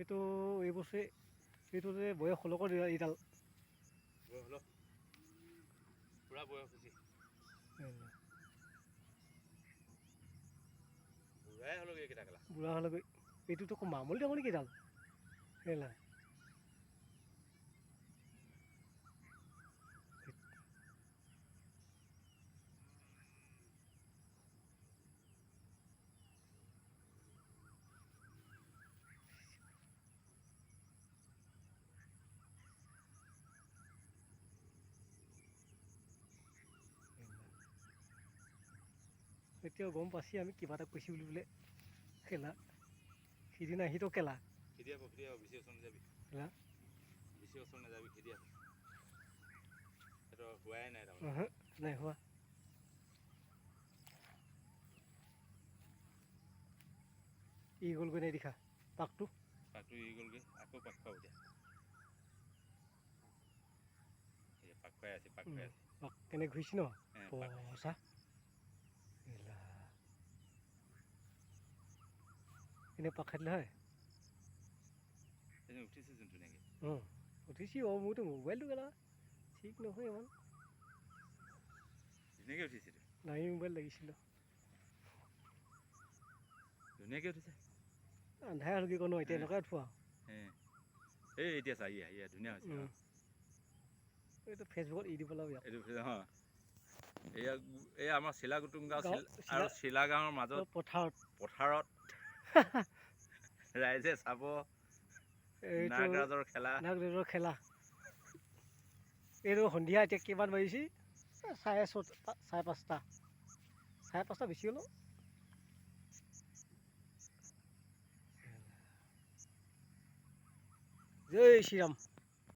এইটো এই বছৰে এইটো যে বয়স হ'লক এইডাল বয়স হল পুৰা বয়স হৈছে বুঢ়াই হ'লগৈ এইকেইটা কেলা বুঢ়া হ'লগৈ এইটোতো মামুলি ডাঙৰ নেকি এইডাল কেলা এতিয়াও গম পাইছি আমি কিবা এটা কৈছি বুলি বোলে খেলা সিদিনা আহিতো কেলা খেদি আকৌ বেছি ওচৰ নাযাবি খেলা বেছি ওচৰ নাযাবি খেদি আকৌ সেইটো হোৱাই নাই তাৰমানে নাই হোৱা ই গ'লগৈ নাই দেখা পাকটো ই গ'লগৈ আকৌ পাক খুৱাব এতিয়া পাক খুৱাই আছে পাক কেনেকৈ ঘূৰিছি ন পচা এনে পাক খাই দিলে হয় উঠিছেচোন ধুনীয়াকৈ উঠিছি মোৰতো মোবাইলটো কেলা ঠিক নহয় ইমান ধুনীয়াকৈ উঠিছে দামী মোবাইল লাগিছিল ধুনীয়াকৈ উঠিছে আন্ধাৰ হ'ল কি কনো এতিয়া এনেকুৱাই উঠোৱা এই এতিয়া চা ধুনীয়া হৈছে এইটো ফেচবুকত এৰি দিব লাগিব এইটো এয়া আমাৰ চিলা কুটুম গাঁও আৰু চিলা গাঁৱৰ মাজত পথাৰত ৰাইজে চাব নাগৰাজৰ খেলা এইটো সন্ধিয়া এতিয়া কিমান বাজিছে চাৰে 5:30 বেছি হ'ল জয় শ্ৰীৰাম